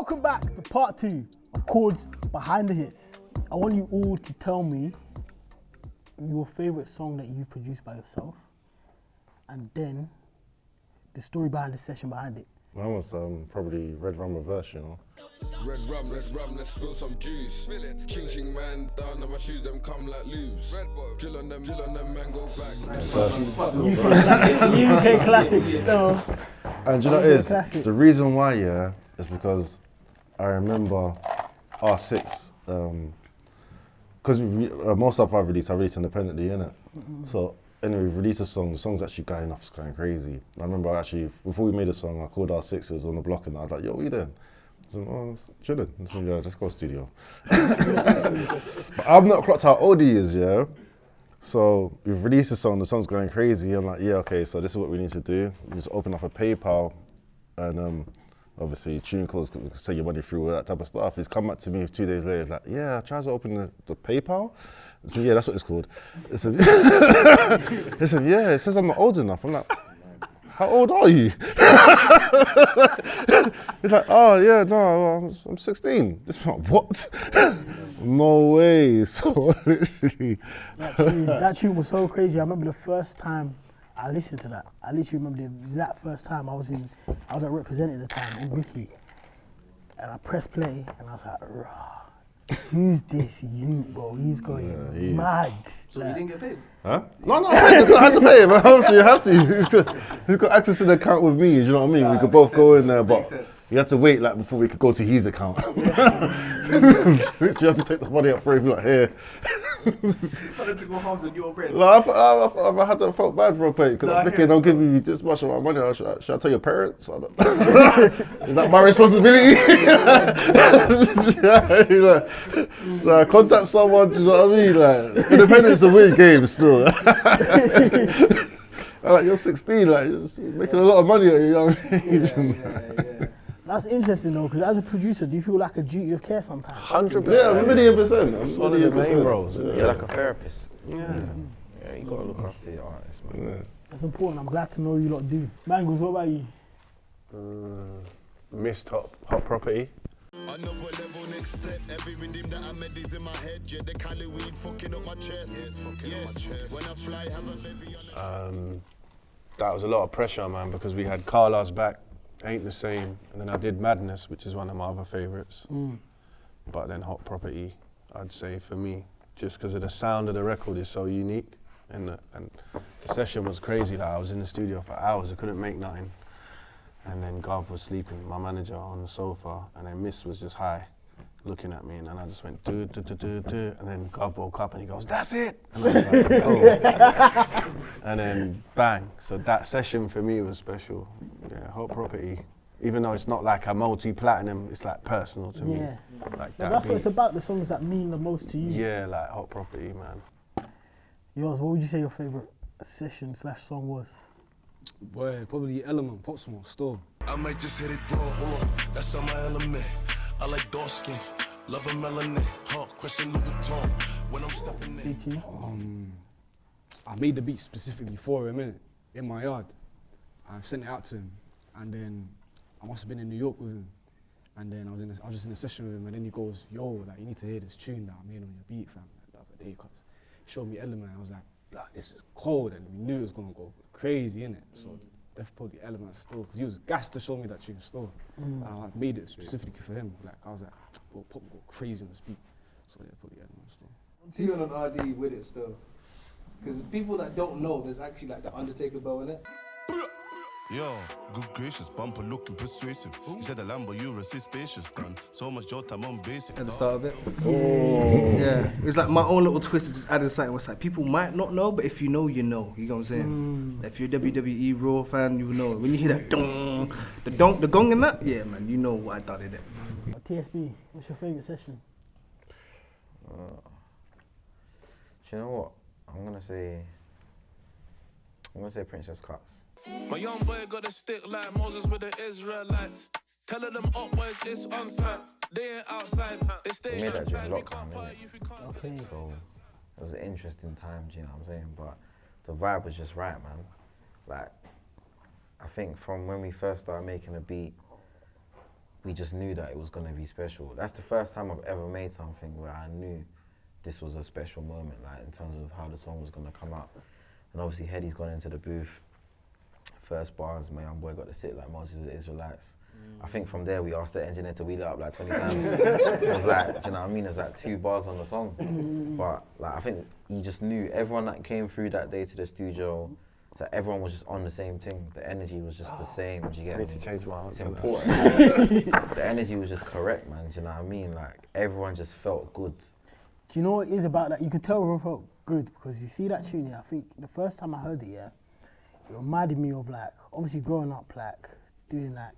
Welcome back to part 2 of Chords Behind the Hits. I want you all to tell me your favourite song that you've produced by yourself, and then the story behind the session behind it. Mine was probably Red Rum Reverse, you know. Red rum, let's spill some juice. Ching ching man, down on my shoes, them come like loose. Drill on them, man, go back. UK classic still. And you know what it is? The reason why, yeah, is because I remember R6, because most of our release, I released independently, innit? So anyway, we released a song, the song's actually going off, it's going crazy. I remember actually, before we made the song, I called R6, he was on the block, and I was like, yo, what you doing? I said, oh, chilling. I said, yeah, let's go studio. But I've not clocked how old he is, yeah? So we've released the song, the song's going crazy. I'm like, yeah, okay, so this is what we need to do. We need to open up a PayPal, and obviously tune calls, send your money through, all that type of stuff. He's come back to me 2 days later, he's like, yeah, I tried to open the PayPal. I said, yeah, that's what it's called. He said, yeah, it says I'm not old enough. I'm like, how old are you? He's like, oh yeah, no, I'm 16. This like, what? No way. So literally. That tune was so crazy. I remember the first time I listened to that. I literally remember the exact first time I was at Representing at the time in Wiki. And I pressed play and I was like, rah. Who's this you, bro? He's going mad. So you didn't get paid? Huh? No, I had to pay him. Obviously, you have to. He's got access to the account with me, you know what I mean? We could both go in there, but you had to wait like before we could go to his account. You have to take the money up for him, like here. To go halves on your bread. Like, I felt bad for a pay because I'm thinking, I'm giving you this much of my money. Should I tell your parents? Is that my responsibility? So I contact someone, you know what I mean? Like, independence a weird game still. Like, you're 16, like, you're making a lot of money at a young age. Yeah. That's interesting though, because as a producer, do you feel like a duty of care sometimes? 100%. Yeah, a million percent. It's one of the main roles. Yeah. You're like a therapist. Yeah, you gotta look after your artists, man. Yeah. That's important. I'm glad to know you lot do. Banglez, what about you? Missed hot property. Another level, next step. Every rhythm that I made is in my head. Yeah, the Cali weed fucking up my chest. Yeah, it's fucking up my chest. When I fly, have a baby on That was a lot of pressure, man, because we had Carla's back, Ain't the Same, and then I did Madness, which is one of my other favourites. But then Hot Property, I'd say for me, just because of the sound of the record is so unique, and the session was crazy. Like, I was in the studio for hours, I couldn't make nothing. And then Gav was sleeping, my manager, on the sofa, and then Miss was just high, looking at me, and then I just went do, and then Gav woke up and he goes, that's it! And I was like, oh. And then bang. So that session for me was special. Yeah, Hot Property. Even though it's not like a multi-platinum, it's like personal to me. Like that That's what it's about, the songs that mean the most to you. Yeah, like Hot Property, man. Yoz, what would you say your favourite session/song was? Boy, probably Element, Pop Smoke, Store. I might just hit it raw, hold on, that's on my element. I like dark skins, love a melanin, heart crushing Louis Vuitton when I'm stepping in. I made the beat specifically for him, in my yard. I sent it out to him, and then I must have been in New York with him, and then I was just in a session with him, and then he goes, yo, like, you need to hear this tune that I made on your beat, fam, like, the other day, cause he showed me Element, I was like, this is cold, and we knew it was gonna go crazy, innit? So that's probably Element still, because he was gassed to show me that tune still. I made it specifically for him. Like, I was like, bro, Pop go crazy on this beat. So yeah, probably Element still. See you on an RD with it still. Because people that don't know, there's actually like the Undertaker bow in it. Yo, good gracious, bumper looking persuasive. You said the Lambo, you resist spacious, done. So much your time on basic. At the start of it. Oh. Yeah, it was like my own little twist of just adding something where it's like people might not know, but if you know, you know. You know what I'm saying? If you're a WWE Raw fan, you know it. When you hear that dong, the gong in that, yeah, man, you know what I done in it. TSB, what's your favourite session? Do you know what? I'm gonna say Princess Cuts. My young boy got a stick like Moses with the Israelites. Telling them up boys it's on site. They ain't outside. They stay made that outside. during We can't lockdown, party if we can't. Okay. So it was an interesting time, do you know what I'm saying? But the vibe was just right, man. Like, I think from when we first started making a beat, we just knew that it was gonna be special. That's the first time I've ever made something where I knew this was a special moment, like in terms of how the song was gonna come out. And obviously Heady's gone into the booth. First bars, my young boy got to sit like Moses with the Israelites. I think from there we asked the engineer to wheel it up like 20 times. It was like, do you know what I mean? There's like 2 bars on the song. But like I think you just knew everyone that came through that day to the studio, so everyone was just on the same thing. The energy was just the same. Do you get I me? need to change my It's answer. important. The energy was just correct, man. Do you know what I mean? Like everyone just felt good. Do you know what it is about that? You could tell everyone felt good because you see that tune, yeah, I think the first time I heard it, yeah, it reminded me of like, obviously growing up, like, doing like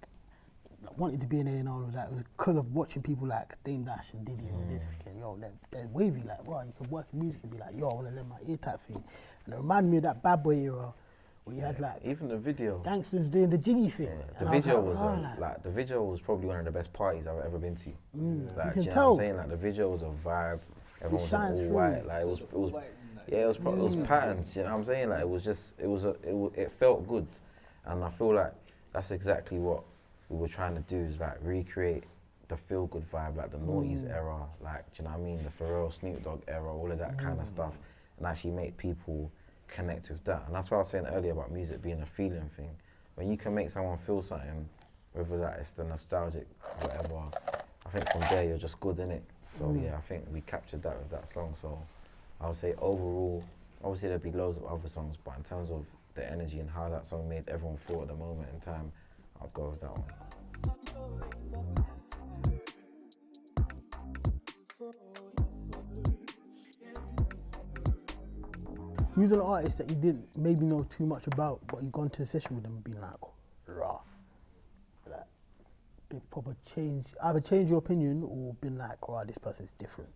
wanting to be an A&R and all that. It was because of watching people like Dame Dash and Diddy and this thinking, yo, they're wavy, like, wow, you can work in music and be like, yo, I want to let my ear type thing. And it reminded me of that Bad Boy era where you had like Even the video. gangsters doing the jiggy thing. Yeah, And the I was video like, was wow, like the video was probably one of the best parties I've ever been to. Like, you do can you know tell. what I'm saying? Like the video was a vibe. Everyone was in shines all through. white. Like it was yeah, it was patterns. You know what I'm saying? Like it was just it felt good, and I feel like that's exactly what we were trying to do is like recreate the feel good vibe, like the noughties era, like do you know what I mean? The Pharrell, Snoop Dogg era, all of that kind of stuff, and actually make people connect with that. And that's what I was saying earlier about music being a feeling thing. When you can make someone feel something, whether that is the nostalgic, whatever, I think from there you're just good in it. So yeah, I think we captured that with that song. So I would say overall, obviously there'd be loads of other songs, but in terms of the energy and how that song made everyone feel at the moment in time, I'd go with that one. Who's an artist that you didn't maybe know too much about, but you gone to a session with them and been like, rah, like they've proper changed, either changed your opinion or been like, rah, this person's different.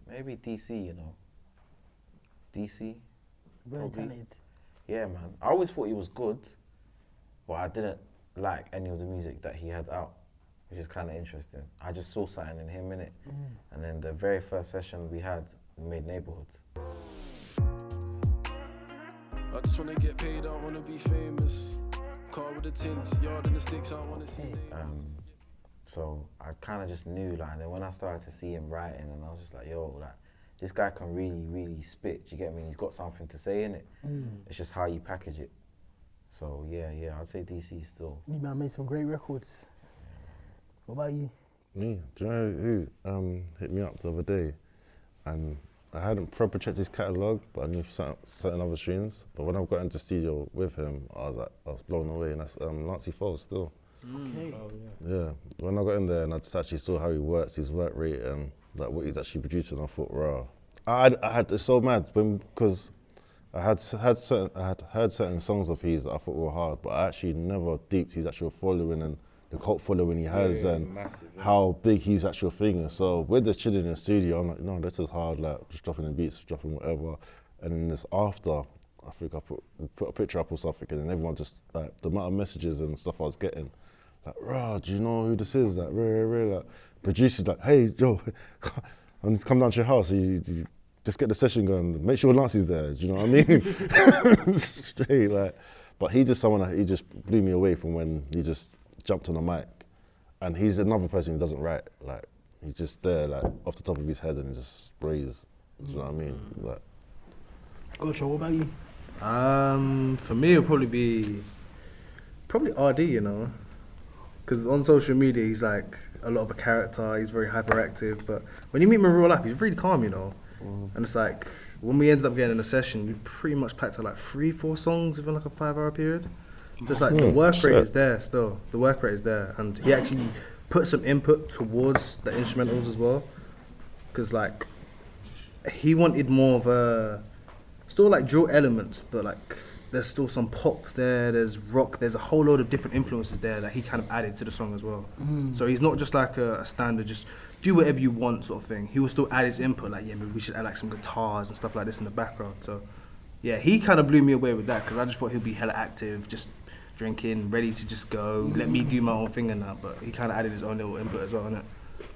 Maybe DC, you know. DC. Very Probably. talented. Yeah, man. I always thought he was good, but I didn't like any of the music that he had out, which is kind of interesting. I just saw something in him, innit? And then the very first session we had, we made Neighborhoods. I just wanna get paid, I wanna be famous. Car with the tints, yard and the sticks, I wanna see So I kind of just knew, like, and then when I started to see him writing, and I was just like, yo, like, this guy can really, really spit. Do you get me? He's got something to say in it. It's just how you package it. So yeah, I'd say DC still. You man made some great records. What about you? Me? Do you know who hit me up the other day? And I hadn't proper checked his catalogue, but I knew certain other tunes. But when I got into the studio with him, I was blown away, and that's Nancy Foles still. Okay. Oh, Yeah, when I got in there and I just actually saw how he works, his work rate, and like what he's actually producing, I thought, raw. I had it's so mad because I had heard certain songs of his that I thought were hard, but I actually never deeped his actual following and the cult following he has and how big his actual thing is. So we're just chilling in the studio. I'm like, no, this is hard. Like just dropping the beats, dropping whatever, and then this after. I think I put a picture up or something, and then everyone just like the amount of messages and stuff I was getting. Like, rah, do you know who this is? Like, like, producers like, hey, Joe, I need to come down to your house. You just get the session going. Make sure Lancy's there. Do you know what I mean? Straight, like. But he just someone that he just blew me away from when he just jumped on the mic. And he's another person who doesn't write. Like, he's just there, like, off the top of his head, and he just sprays. Do you know what I mean? Like. Gotcha, what about you? For me, it'll probably be RD, you know, because on social media he's like a lot of a character. He's very hyperactive, but when you meet him in real life, he's really calm, you know. And it's like when we ended up getting in a session, we pretty much packed out like 3-4 songs within like a 5-hour period. So it's like the work rate is there still. The work rate is there, and he actually put some input towards the instrumentals as well, because like he wanted more of a still like drill elements, but like there's still some pop there, there's rock, there's a whole load of different influences there that he kind of added to the song as well. So he's not just like a standard, just do whatever you want sort of thing. He will still add his input, like, yeah, maybe we should add like some guitars and stuff like this in the background. So yeah, he kind of blew me away with that, because I just thought he'd be hella active, just drinking, ready to just go, let me do my own thing and that, but he kind of added his own little input as well, innit?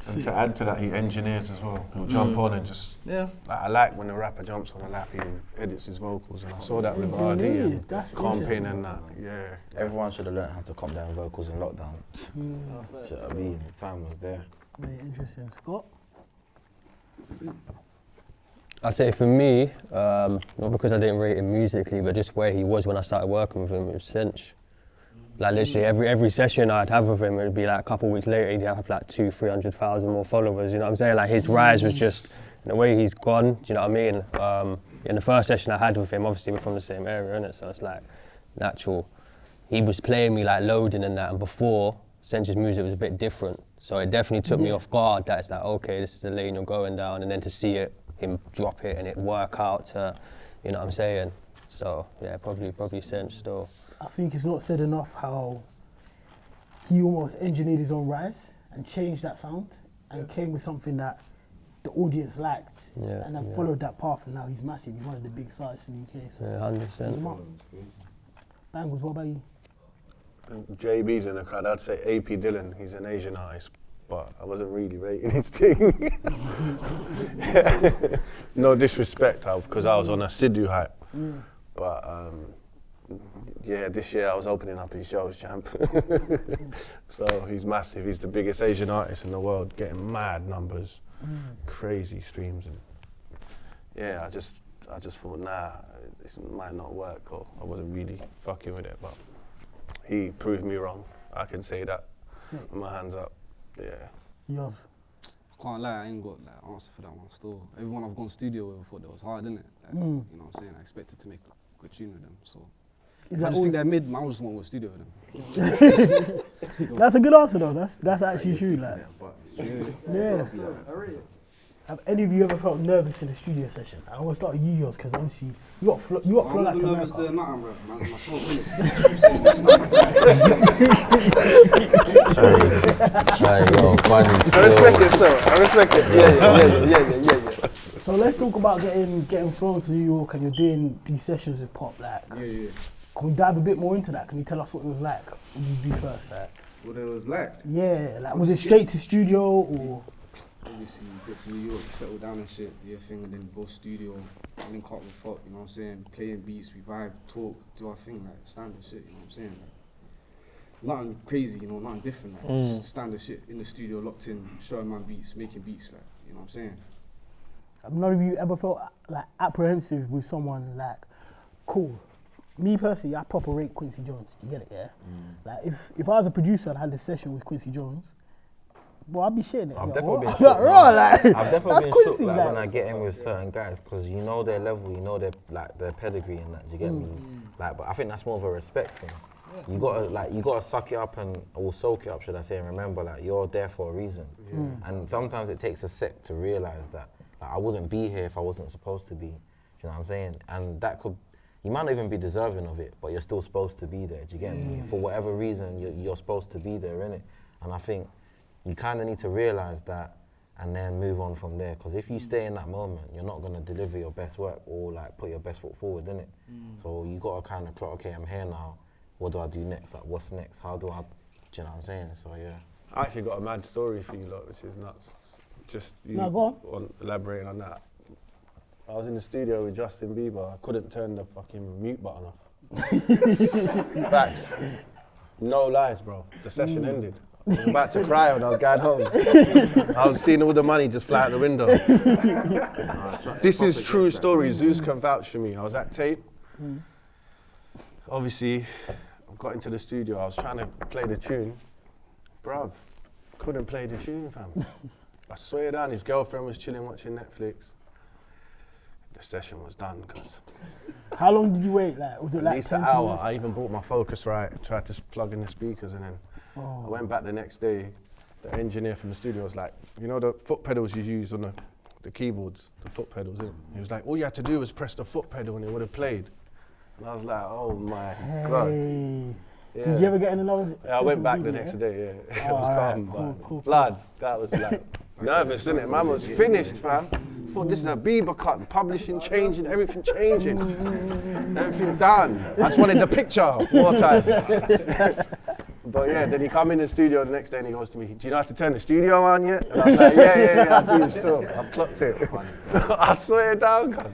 And to add to that, he engineers as well. He'll jump on and just, like, I like when the rapper jumps on a lap, he edits his vocals, and I saw that with RD and comping and that, Everyone should have learned how to comp down vocals in lockdown. Do you know what I mean? The time was there. Very interesting. Scott? I'd say for me, not because I didn't rate him musically, but just where he was when I started working with him, it was cinch. Like literally every session I'd have with him, it'd be like a couple of weeks later, he'd have like 200,000-300,000 more followers, you know what I'm saying? Like his rise was just, in the way he's gone, do you know what I mean? In the first session I had with him, obviously we're from the same area, innit? So it's like natural. He was playing me like loading and that, and before, Cinch's music was a bit different. So it definitely took me off guard that it's like, okay, this is the lane you're going down, and then to see him drop it and it work out to, you know what I'm saying? So yeah, probably Cinch still. I think it's not said enough how he almost engineered his own rise and changed that sound and came with something that the audience liked and then followed that path, and now he's massive. He's one of the biggest artists in the UK. So yeah, 100%. Banglez, what about you? JB's in the crowd. I'd say AP Dylan. He's an Asian artist, but I wasn't really rating his thing. No disrespect, because I was on a Sidhu hype. But this year I was opening up his shows, champ. So he's massive. He's the biggest Asian artist in the world, getting mad numbers, crazy streams, and I just thought, nah, this might not work, or I wasn't really fucking with it, but he proved me wrong. I can say that. With my hands up. Yeah. Yoz. Can't lie, I ain't got like answer for that one still. Everyone I've gone studio with, I thought that was hard, innit? Like, you know what I'm saying? I expected to make a good tune with them, so. I just think they're mid, man, I just want to go studio with them. That's a good answer though, that's actually true, like. Yeah. Have any of you ever felt nervous in a studio session? I want to start with you, Yoz, because obviously you got flow like I'm nervous doing nothing, bro. My soul's in I respect it. Yeah. So let's talk about getting flown to New York, and you're doing these sessions with Pop. Like, can we dive a bit more into that? Can you tell us what it was like? What did you do first? Like? What it was like? Yeah, like was it straight to studio or? Obviously, you get to New York, you settle down and shit, do your thing, and then go studio, link up with Pop, you know what I'm saying? Playing beats, we vibe, talk, do our thing, like standard shit, you know what I'm saying? Like, nothing crazy, you know, nothing different, like just standard shit in the studio, locked in, showing man beats, making beats, like, you know what I'm saying? Have none of you ever felt like apprehensive with someone like, cool? Me personally, I proper rate Quincy Jones. You get it, yeah? Like if I was a producer and had this session with Quincy Jones, well, I'd be shitting it. I've definitely been shook. I've definitely been shook like, when I get in with certain guys, because you know their level, you know their pedigree and that. Do you get me? Like, but I think that's more of a respect thing. You gotta suck it up or soak it up, should I say? And remember, like, you're there for a reason. And sometimes it takes a sec to realize that I wouldn't be here if I wasn't supposed to be. Do you know what I'm saying? And that could. You might not even be deserving of it, but you're still supposed to be there. Do you get me? For whatever reason, you're supposed to be there, innit? And I think you kind of need to realize that and then move on from there. Because if you stay in that moment, you're not going to deliver your best work or like put your best foot forward, innit? So you got to kind of clock, okay, I'm here now. What do I do next? Like, what's next? How do I, do you know what I'm saying? So yeah. I actually got a mad story for you lot, which is nuts. Just you go on elaborating on that. I was in the studio with Justin Bieber. I couldn't turn the fucking mute button off. Facts. No lies, bro. The session ended. I was about to cry when I was going home. I was seeing all the money just fly out the window. This is true story. Zeus can vouch for me. I was at tape. Obviously, I got into the studio. I was trying to play the tune. Bruv, couldn't play the tune, fam. I swear down, his girlfriend was chilling watching Netflix. The session was done, cause. How long did you wait? Like, was it like at least an hour? I even brought my Focusrite, tried to plug in the speakers, and then I went back the next day. The engineer from the studio was like, you know the foot pedals you use on the keyboards, the foot pedals, innit? He was like, all you had to do was press the foot pedal and it would have played. And I was like, oh my God. Yeah. Did you ever get in another? Yeah, I went back the next day, yeah. It was calm, cool. Blood, that was like, nervous, innit? Man was finished, fam. Thought this is a Bieber cut, publishing, changing, everything changing. Everything done. I just wanted the picture, more time. But yeah, then he come in the studio the next day and he goes to me, do you know how to turn the studio on yet? And I was like, yeah, I do still. I've clocked it. I swear down, cuz.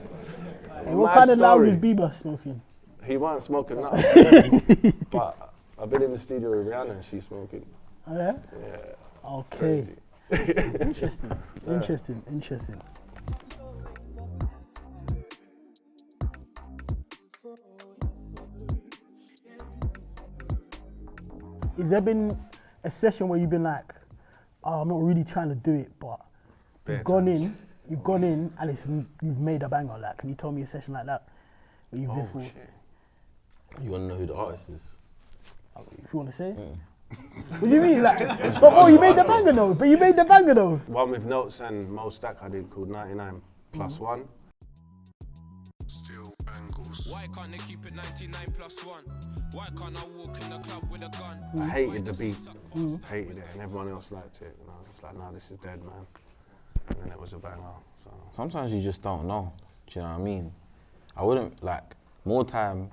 Hey, what kind of loud was Bieber smoking? He wasn't smoking nothing. But I've been in the studio with Rihanna and she's smoking. Oh yeah? Yeah. Okay. Interesting. Has there been a session where you've been like, oh, I'm not really trying to do it, but you've gone in and you've made a banger? Like, can you tell me a session like that where you've been through? Shit. You want to know who the artist is? If you want to say? What do you mean? Like, you made the banger though. But you made the banger though. One with notes and Mo Stack I did called 99 plus 1. Steel Bangelz. Why can't they keep it 99 plus 1? Why can't I walk in the club with a gun? I hated the beat, hated it, and everyone else liked it. And I was just like, nah, this is dead, man. And then it was a banger. So. Sometimes you just don't know. Do you know what I mean? I wouldn't like more time.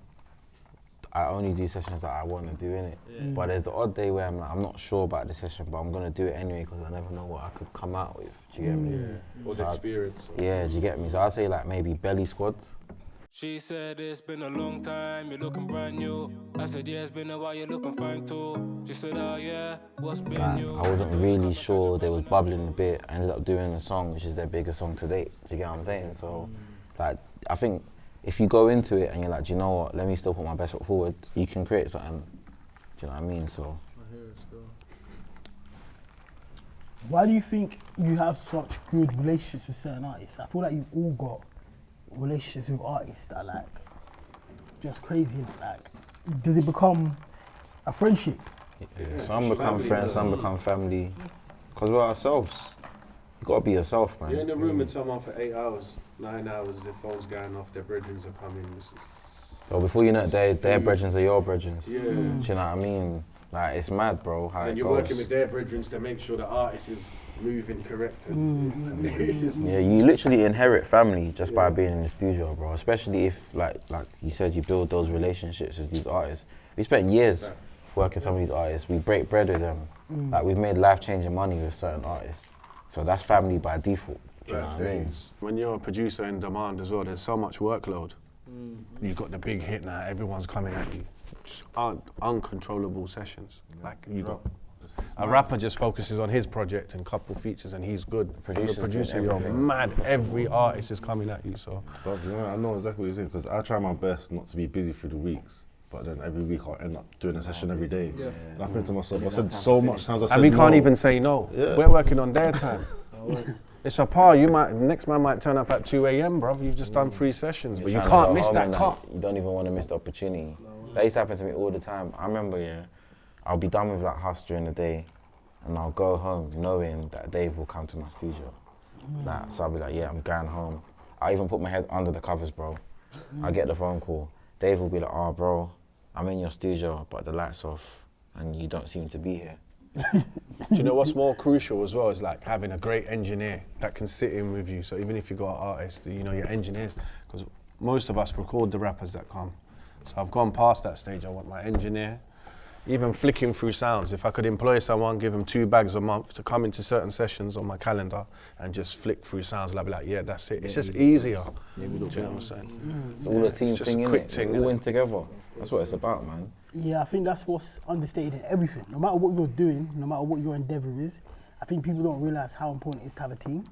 I only do sessions that I want to do in it. Yeah. But there's the odd day where I'm like, I'm not sure about the session, but I'm gonna do it anyway because I never know what I could come out with. Do you get me? Yeah. Or so the experience. Yeah, do you get me? So I'd say like maybe belly squads. She said it's been a long time, you're looking brand new. I said yeah, it's been a while, you're looking fine too. She said oh yeah, what's been like, new? I wasn't really sure they was bubbling a bit. I ended up doing a song which is their biggest song to date. Do you get what I'm saying? So like I think if you go into it and you're like, do you know what, let me still put my best foot forward, you can create something. Do you know what I mean? So I hear it still. Why do you think you have such good relationships with certain artists? I feel like you've all got relationships with artists that are like just crazy. Like, does it become a friendship? Yeah, some become friends, some become family. Because we're ourselves. You gotta be yourself, man. You're in the room with someone for 8 hours, 9 hours, their phone's going off, their brethren are coming. Well, before you know it, their brethren are your brethren. Yeah. Do you know what I mean? Like, it's mad, bro, how and it you're goes. working with their brethren to make sure the artist is moving correct. And yeah, you literally inherit family just by being in the studio, bro. Especially if, like you said, you build those relationships with these artists. We spent years working with some of these artists. We break bread with them. Like, we've made life-changing money with certain artists. So that's family by default. Do you know what I mean? When you're a producer in demand as well, there's so much workload. You've got the big hit now, everyone's coming at you. Just uncontrollable sessions. Like you got a rapper just focuses on his project and couple features and he's good. The producer, you're mad. Every artist is coming at you. So I know exactly what you're saying because I try my best not to be busy through the weeks. But then every week I'll end up doing a session every day. Yeah. And I think to myself, I said so much times, I said and we no. can't even say no. Yeah. We're working on their time. It's a par. Next man might turn up at 2 a.m, bro. You've just done 3 sessions, but you can't miss that cut. You don't even want to miss the opportunity. That used to happen to me all the time. I remember, I'll be done with like house during the day, and I'll go home knowing that Dave will come to my studio. Like, so I'll be like, yeah, I'm going home. I even put my head under the covers, bro. I get the phone call. Dave will be like, oh, bro, I'm in your studio, but the light's off, and you don't seem to be here. Do you know what's more crucial as well is like having a great engineer that can sit in with you. So even if you've got an artist, you know, your engineers, because most of us record the rappers that come. So I've gone past that stage. I want my engineer, even flicking through sounds. If I could employ someone, give them 2 bags a month to come into certain sessions on my calendar and just flick through sounds, I'll be like, yeah, that's it. It's just easier. Do you know what I'm saying? It's all a team thing, innit? We all in together. That's what it's about, man. Yeah, I think that's what's understated in everything. No matter what you're doing, no matter what your endeavour is, I think people don't realise how important it is to have a team.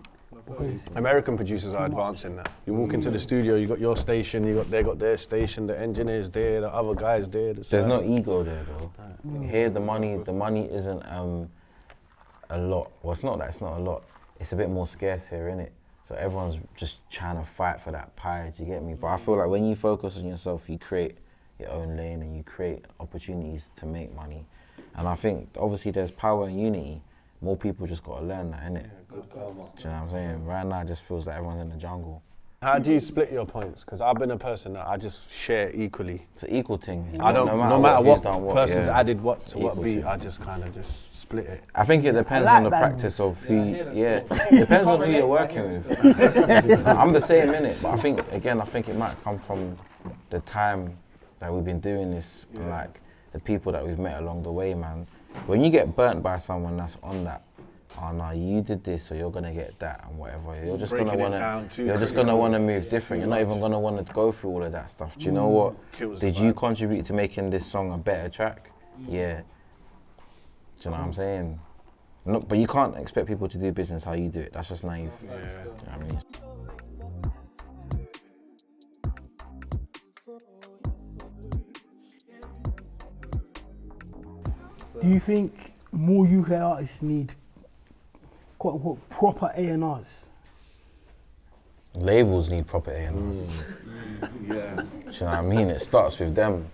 Because American producers are advancing that. You walk into the studio, you got your station, they got their station, the engineer's there, the other guy's there. There's no ego there though. Here the money isn't a lot. Well, it's not that it's not a lot. It's a bit more scarce here, innit? So everyone's just trying to fight for that pie, do you get me? But I feel like when you focus on yourself, you create your own lane and you create opportunities to make money. And I think obviously there's power in unity. More people just got to learn that, innit? Yeah, good karma. Do you know what I'm saying? Right now it just feels like everyone's in the jungle. How do you split your points? Because I've been a person that I just share equally. It's an equal thing. I don't, no matter what person's added what to what beat, I just kind of just split it. I think it depends on the practice of who, it depends on who you're working with. I'm the same, innit? But I think it might come from the time that we've been doing this and like the people that we've met along the way, man. When you get burnt by someone that's on that, oh no, you did this, so you're gonna get that and whatever. You're just gonna wanna move different. You're not even gonna wanna go through all of that stuff. Do you know what? Did you contribute to making this song a better track? Yeah. Do you know what I'm saying? No, but you can't expect people to do business how you do it. That's just naive. You know what I mean? Do you think more UK artists need quote unquote proper A&Rs? Labels need proper A&Rs. Do you know what I mean? It starts with them.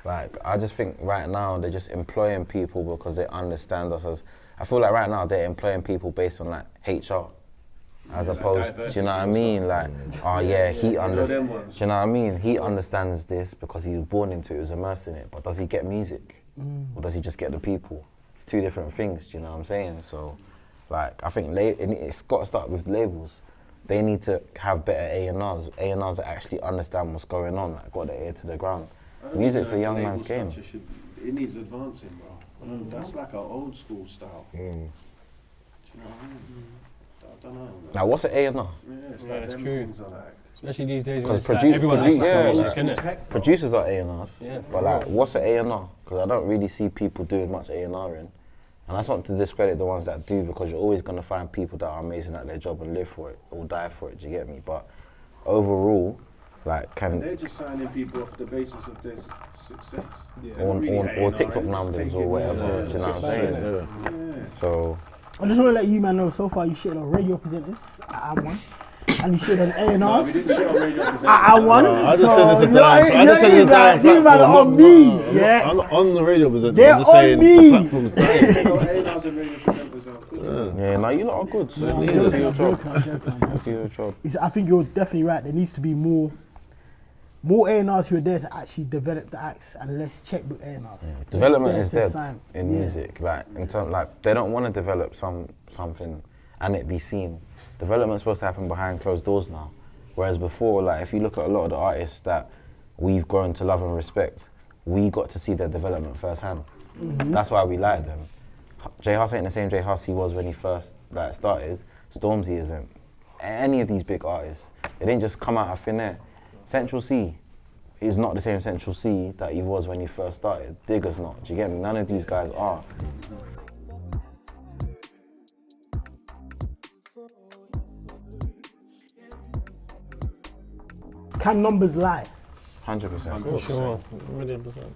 Like, I just think right now they're just employing people because they understand us as, I feel like right now they're employing people based on like HR. As opposed, do you know what I mean? Like, oh yeah, he understands, do you know what I mean? He understands this because he was born into it, he was immersed in it, but does he get music? Or does he just get the people? It's two different things, do you know what I'm saying? So, like, I think it's got to start with labels. They need to have better A&Rs that actually understand what's going on, like got their ear to the ground. Music's a young man's game. It needs advancing, bro. That's like an old school style. Do you know what I mean? I don't know. Now, what's an A&R? Yeah, it's like them things are like. Especially these days, because everyone has to music, innit? Producers are A&Rs, but like, what's an A&R? Because I don't really see people doing much A&Ring. And that's not to discredit the ones that do, because you're always going to find people that are amazing at their job and live for it, or die for it, do you get me? But overall, like, and they're just signing people off the basis of their success. Or TikTok numbers or whatever, do you know what I'm saying? So, I just want to let you man know, so far you shit on radio presenters at one. And you shit on A&Rs. No, we didn't shit on radio presenters. I won. I just said it's a damn. I just said it's a damn. These man are on me. Yeah. I'm not on the radio presenters. They're I'm just on saying me. the platform's dying. A&Rs and radio presenters are good. yeah, no, you lot are good. Do your job. I think you're definitely right. There needs to be more A&Rs who are there to actually develop the acts and less checkbook A&Rs. Development is dead in music. Like, in terms, like, they don't want to develop something and it be seen. Development's supposed to happen behind closed doors now. Whereas before, like, if you look at a lot of the artists that we've grown to love and respect, we got to see their development firsthand. That's why we like them. J Huss ain't the same J Huss he was when he first started. Stormzy isn't. Any of these big artists, they didn't just come out of thin air. Central C is not the same Central C that he was when he first started. Digger's not, do you get me? None of these guys are. Can numbers lie? 100%. Sure. 1,000,000%.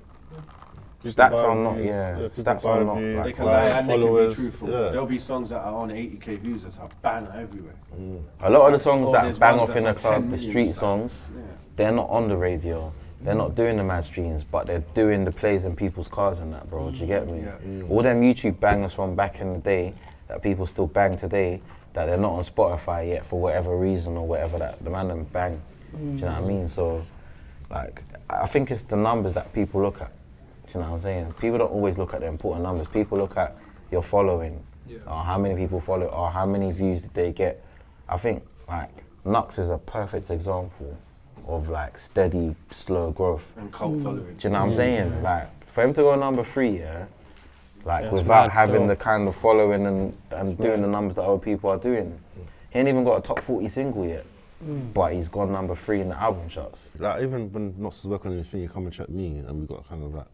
Stats are not, stats are not. They Like, can lie and they can be followers, truthful. yeah. There'll be songs that are on 80k views that's a banner everywhere. a lot of the songs Or that there's bang ones off in the that's on club, 10 the million street stuff. songs, Yeah. they're not on the radio. They're not doing the mad streams, but they're doing the plays in people's cars and that, bro. Do you get me? All them YouTube bangers from back in the day that people still bang today, that they're not on Spotify yet for whatever reason or whatever, that the man them bang. Do you know what I mean? So, like, I think it's the numbers that people look at. Do you know what I'm saying? People don't always look at the important numbers. People look at your following, or how many people follow, or how many views did they get. I think, like, Nux is a perfect example of, like, steady, slow growth. And cult following. Do you know what I'm saying? Like, for him to go number 3, like, That's without mad having still. the kind of following and doing the numbers that other people are doing. He ain't even got a top 40 single yet, but he's gone number 3 in the album charts. Like, even when Knox was working on anything, you come and check me, and we got kind of like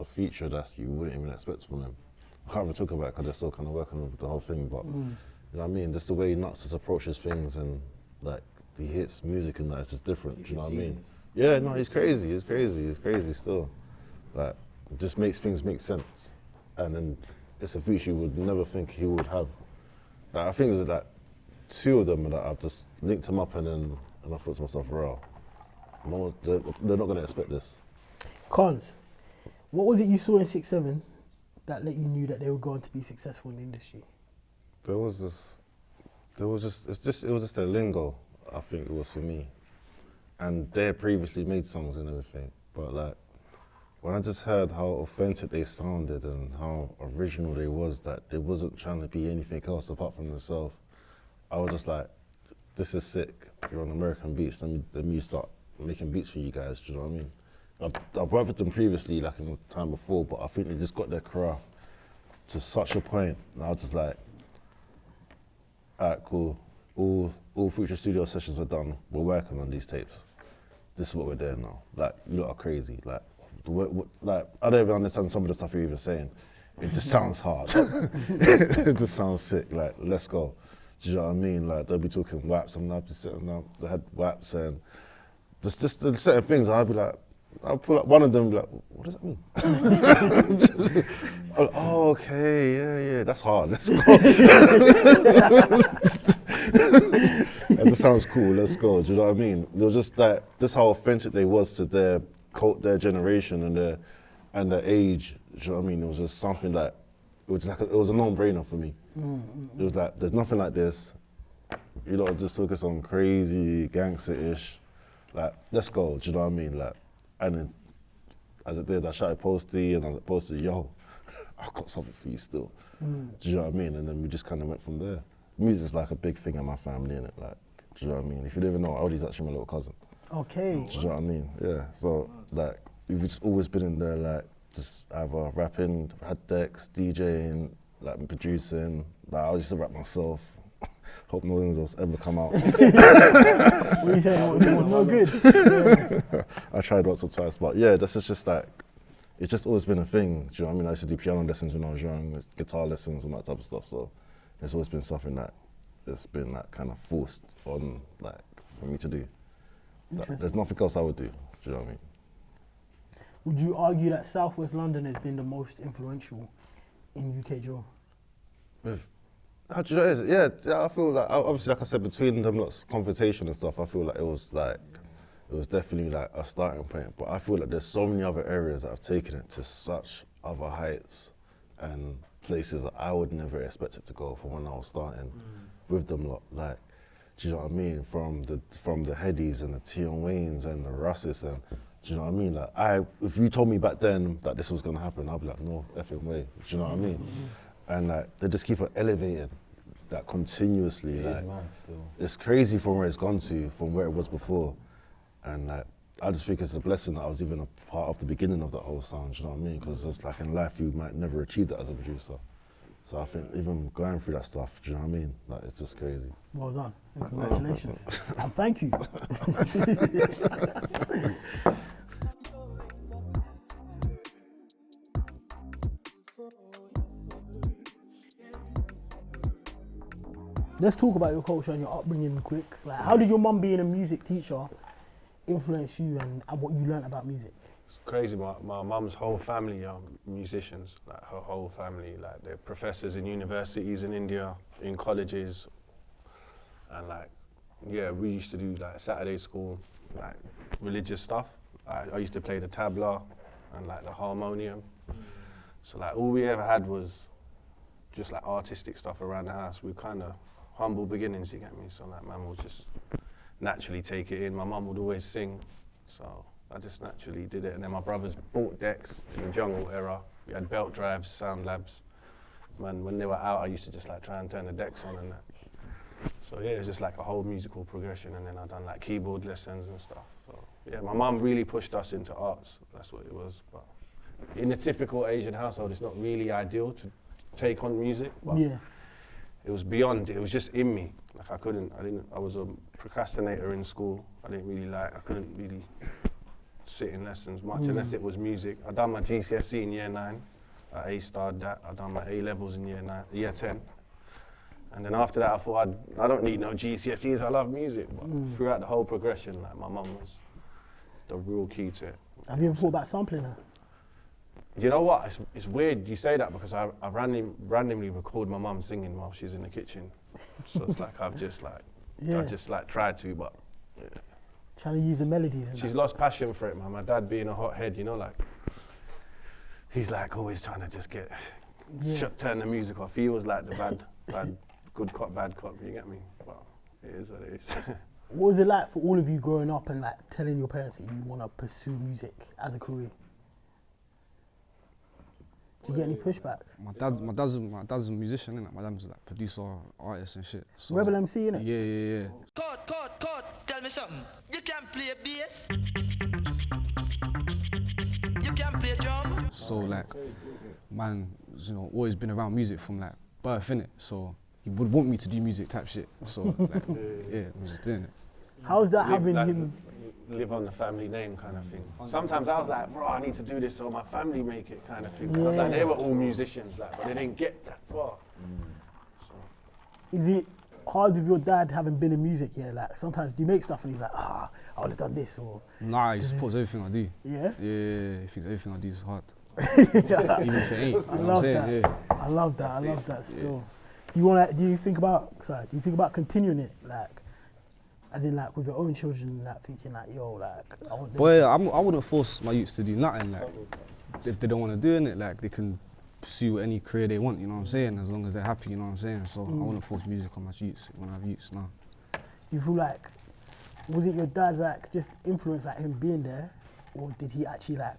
a feature that you wouldn't even expect from him. I can't even talk about it because they're still kind of working on the whole thing, but you know what I mean? Just the way Knox just approaches things and like he hits music and that, it's just different. Do you know what I mean? Yeah, no, he's crazy. He's crazy still. Like, it just makes things make sense, and then it's a feature you would never think he would have. Like, I think there's like 2 of them that I've just linked them up, and I thought to myself, wow, they're not going to expect this. Carns, what was it you saw in 6-7 that let you knew that they were going to be successful in the industry? It was just their lingo, I think it was for me. And they had previously made songs and everything, but like, when I just heard how authentic they sounded and how original they was, that they wasn't trying to be anything else apart from themselves, I was just like, this is sick. You're on American beats, let me start making beats for you guys, do you know what I mean? I've worked with them previously, like in the time before, but I think they just got their craft to such a point. And I was just like, alright, cool. All future studio sessions are done. We're working on these tapes. This is what we're doing now. Like, you lot are crazy. Like, I don't even understand some of the stuff you're even saying. It just sounds hard. It just sounds sick. Like, let's go. Do you know what I mean? Like, they'll be talking WAPs, and I'll be sitting down, they had WAPs, and just the certain things, I'll be like, I'll pull up one of them and be like, what does that mean? I'm like, oh, okay, yeah, that's hard, let's go. That just sounds cool, let's go, do you know what I mean? It was just that, just how authentic they was to their generation and their age, do you know what I mean? It was just something that, it was a no-brainer for me. It was like, there's nothing like this. You lot just took us on crazy, gangster-ish. Like, let's go, do you know what I mean? Like, and then, as it did, I shouted Posty, and I posted, yo, I've got something for you still. Do you know what I mean? And then we just kind of went from there. Music's like a big thing in my family, innit? Like, do you know what I mean? If you didn't even know, Odie's actually my little cousin. Okay. Do you know what I mean? Yeah, so, like, we've just always been in there, like, just either rapping, had decks, DJing, like, producing. Like, I used to rap myself. Hope no one else ever come out. What are you saying? No good. Yeah. I tried once or twice, but yeah, this is just like, it's just always been a thing. Do you know what I mean? I used to do piano lessons when I was young, guitar lessons and that type of stuff. So it's always been something that it's been like kind of forced on, like, for me to do. Like, there's nothing else I would do. Do you know what I mean? Would you argue that Southwest London has been the most influential in UK drill? How do you know it is? Yeah, I feel like, obviously, like I said, between them lots confrontation and stuff, I feel like it was definitely like a starting point. But I feel like there's so many other areas that have taken it to such other heights and places that I would never expect it to go from when I was starting with them lot. Like, do you know what I mean? From the Headies and the Tion Waynes and the Russes, and do you know what I mean? Like, if you told me back then that this was gonna happen, I'd be like, no effing way. Do you know what I mean? And like, they just keep on elevating that continuously. Like, it's crazy from where it's gone to, from where it was before. And like, I just think it's a blessing that I was even a part of the beginning of that whole sound, do you know what I mean? Because it's like in life, you might never achieve that as a producer. So I think even going through that stuff, do you know what I mean? Like, it's just crazy. Well done, and congratulations. And thank you. Let's talk about your culture and your upbringing quick. Like, how did your mum being a music teacher influence you and what you learned about music? It's crazy, my mum's whole family are musicians, like her whole family, like they're professors in universities in India, in colleges, and like, yeah, we used to do like Saturday school, like religious stuff. I used to play the tabla and like the harmonium. So like all we ever had was just like artistic stuff around the house. We kind of humble beginnings, you get me? So like, man would just naturally take it in. My mum would always sing, so I just naturally did it. And then my brothers bought decks in the jungle era. We had belt drives, sound labs. Man, when they were out, I used to just like try and turn the decks on and that. So yeah, it was just like a whole musical progression. And then I done like keyboard lessons and stuff. So yeah, my mum really pushed us into arts. That's what it was. But in a typical Asian household, it's not really ideal to take on music. But Yeah. it was beyond, it was just in me. Like I was a procrastinator in school. I couldn't really sit in lessons much unless it was music. I done my GCSE in year 9. I A-starred that. I done my A-levels in year 10. And then after that I thought, I don't need no GCSEs, I love music. But throughout the whole progression, like my mum was the real key to it. Have you ever thought about sampling her? You know what? It's weird you say that because I randomly record my mum singing while she's in the kitchen. So it's like I've just tried to, but yeah. Trying to use the melodies. She's lost passion for it, man. My dad being a hothead, you know, like he's like always trying to just turn the music off. He was like the bad, good cop, bad cop. You get me? But it is what it is. What was it like for all of you growing up and like telling your parents that you want to pursue music as a career? Did you get any pushback? My dad's a musician, innit? My dad's like producer, artist and shit. So Rebel MC, innit? Yeah. Cut. Tell me something. You can't play bass. So like, man, you know, always been around music from like birth, innit? So he would want me to do music type shit. So like, yeah, I'm just doing it. How's that having him? Live on the family name kind of thing. Sometimes I was like, bro, I need to do this so my family make it kind of thing. Because I was like, they were all musicians, like, but they didn't get that far. Is it hard with your dad having been in music? Yeah, like sometimes do you make stuff and he's like, I would have done this or. Nah, he supports everything I do. Yeah? Yeah, he thinks everything I do is hard. Even if it ain't. I love that. I love that. I love that still. Do you think about continuing it, like, as in like with your own children, like thinking like, yo, like I want them. Boy, I wouldn't force my youths to do nothing. Like, if they don't want to do it, like they can pursue any career they want. You know what I'm saying? As long as they're happy, you know what I'm saying. So I wouldn't force music on my youths when I have youths now. You feel like, was it your dad's like just influence, like him being there, or did he actually like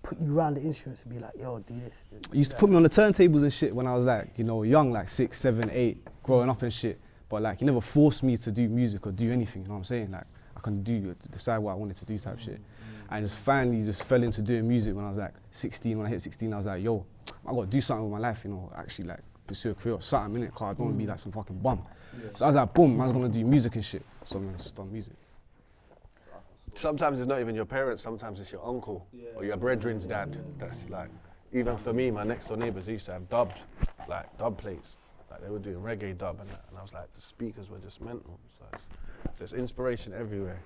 put you around the instruments and be like, yo, do this? He used to put me on the turntables and shit when I was like, you know, young, like 6, 7, 8, growing up and shit. But like, he never forced me to do music or do anything, you know what I'm saying? Like, I can decide what I wanted to do type shit. And just finally just fell into doing music when I was like 16. When I hit 16, I was like, yo, I gotta do something with my life, you know, actually like pursue a career or something, innit? Cause I don't wanna be like some fucking bum. So I was like, boom, I was gonna do music and shit. So I just done music. Sometimes it's not even your parents, sometimes it's your uncle or your brethren's dad. That's like, even for me, my next door neighbours used to have dub plates. Like they were doing reggae dub and that, and I was like, the speakers were just mental. So there's inspiration everywhere.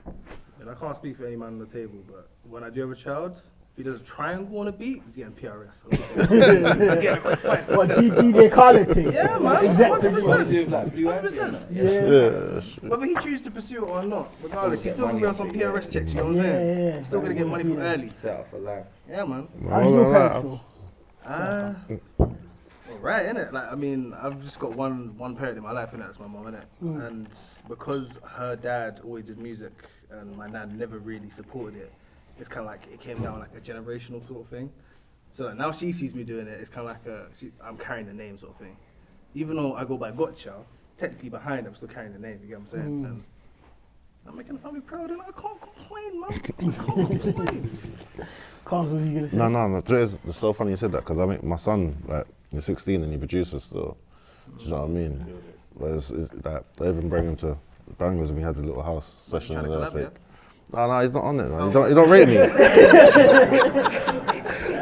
And I can't speak for any man on the table, but when I do have a child, if he does a triangle on a beat, he's getting PRS. He's getting a quick fight. What, DJ Khaled thing? Yeah, man. Exactly. 100%. Yeah. Whether he chooses to pursue it or not, regardless, he's still going to be on some PRS checks, you know what I'm saying? Yeah. He's still going to get money from early. Set up for life. Yeah, man. How do your parents feel? Right, innit? Like, I mean, I've just got one parent in my life, innit? That's my mum, innit? And because her dad always did music and my nan never really supported it, it's kind of like it came down like a generational sort of thing. So like, now she sees me doing it, it's kind of like I'm carrying the name sort of thing. Even though I go by Gotcha, technically behind I'm still carrying the name, you get what I'm saying? And I'm making the family proud and I can't complain, man. I can't complain. Carns, what are you going to say? No. It's so funny you said that because I mean, my son, like, he's 16 and he produces still. Do you know what I mean? But it's like, they even bring him to Banglez and we had a little house session and everything. No, he's not on it, man. He don't rate me.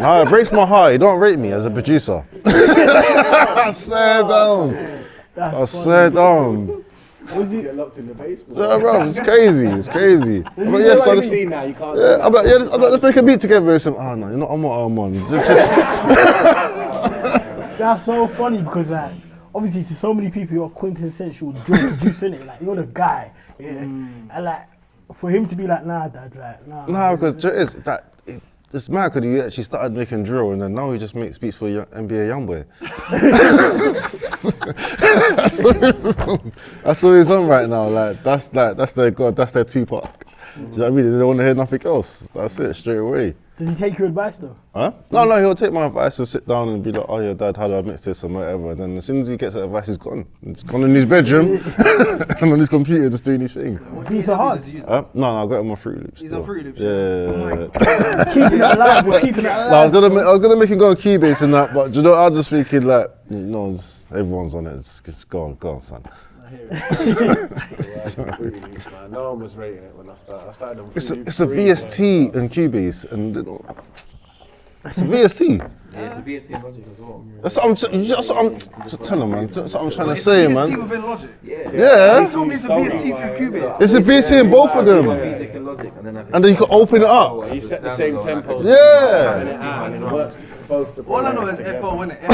No, it breaks my heart. He don't rate me as a producer. I swear down. I swear down. Was he get locked in the basement? Yeah, bro, it's crazy. It's crazy. I'm like, yes, now, you can't I'm like, let's make a beat together. It's, oh no, you're not on what I'm on. That's so funny because like, obviously to so many people you're quintessential drill producer, innit? Like you're the guy. Yeah. And like for him to be like, nah, dad, like, nah. Nah, because it's mad because he actually started making drill and then now he just makes beats for NBA Youngboy. That's what he's on right now. Like that's their god, that's their Tupac. Do you know what I mean? They don't want to hear nothing else. That's it, straight away. Does he take your advice though? Huh? No, he'll take my advice and sit down and be like, oh yeah, dad, how do I mix this and whatever. And then as soon as he gets that advice, he's gone. He's gone in his bedroom and on his computer just doing his thing. Beats are hard. No, I got him on Fruity Loops. He's on Fruity Loops. Yeah. Oh my God. Keeping it alive, we're keeping it alive. No, I was gonna make him go on Keybase and that, but you know, I was just thinking like, you know, everyone's on it. Just go on, son. No one was rating it when I started. I started on It's a VST and Cubase, and it's a VST. Yeah, it's a VST and Logic as well. That's what I'm telling man. That's what I'm trying to say, man. VST within Logic. Yeah. He told me it's a VST through Cubase. It's a VST in both of them. Music and Logic, and then you can open it up. You set the same tempo. Yeah. And it works both the All I know is FO, innit? I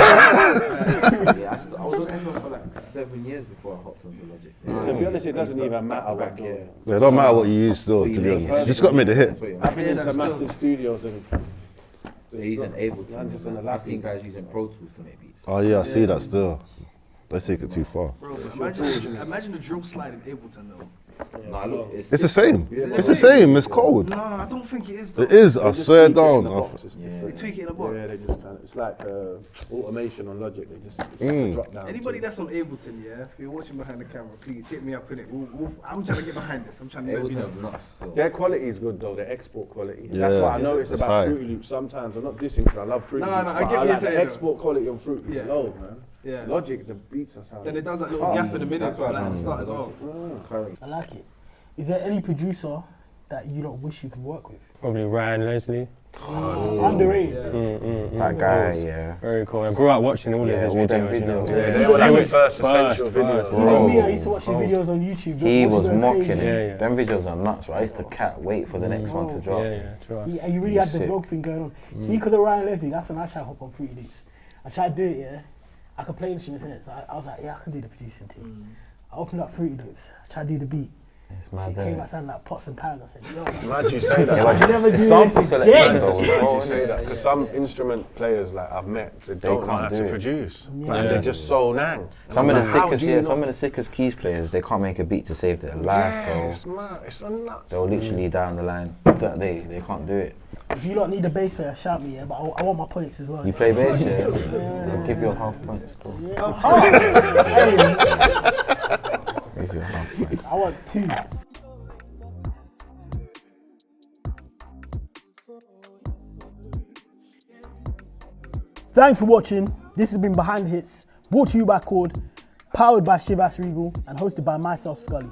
was on FO for like 7 years before I hopped onto Logic. To be honest, it doesn't even matter back here. It don't matter what you use still, to be honest. You just got to make the hit. I've been into massive studios and they're using Ableton. I've seen guys using Pro Tools to make beats. Oh yeah, I see that still. They take it too far. Bro, imagine the drill slide in Ableton though. Nah, look, It's the same. It's the same. It's cold. No, I don't think it is. Though. It is. I swear down. They tweak it in a box. Yeah, they just kind of, it's like automation on Logic. They just it's like a drop down. Anybody that's on Ableton, yeah, if you're watching behind the camera, please hit me up in it. I'm trying to get behind this. I'm trying to Ableton get have nuts. Their quality is good though. Their export quality. Yeah, That's what I noticed it's about high. Fruity Loops. Sometimes I'm not dissing because I love Fruity No, Loops. no, I but get what like you're the saying, export quality on Fruity Yeah. is low, man. Yeah. Logic, the beats are sound. Then it does that little gap in the minutes That's why where I I like to like start as well. I like it. Is there any producer that you don't wish you could work with? Probably Ryan Leslie. Underrated. That guy, yeah. Very cool. I grew up watching all of his all them videos. You know what I'm videos. saying? They were like the first essential videos. Even me, I used to watch his videos on YouTube. He Watch was it going mocking crazy. it. Yeah. Them videos are nuts, right? I used to wait for the next one to drop. Yeah, trust. Yeah, you really had the Sick. vlog thing going on. See, because of Ryan Leslie, that's when I tried to hop on Fruity Loops. I tried to do it, yeah. I could play instruments in it, so I was like, yeah, I can do the producing thing. I opened up Fruity Loops, I tried to do the beat. It's mad, It came innit? out sounding like pots and pans. I said, yo, Mad you say that. Yeah, like, never do it's this sample again. selection though. Mad you say that because some instrument players like I've met, they don't know can't how do to it. produce. Yeah. Like, they're just so nang. Some of the How sickest, do you yeah, not- some of the sickest keys players, they can't make a beat to save their life, bro. It's mad. It's a nuts. They'll literally down the line that they can't do it. if you don't need a bass player, shout me, yeah, but I want my points as well. You play bass, yeah? They'll give you a half point still. Hey, Give you a half point. I want 2. Thanks for watching. This has been Behind the Hits, brought to you by Chord, powered by Chivas Regal, and hosted by myself, Scully.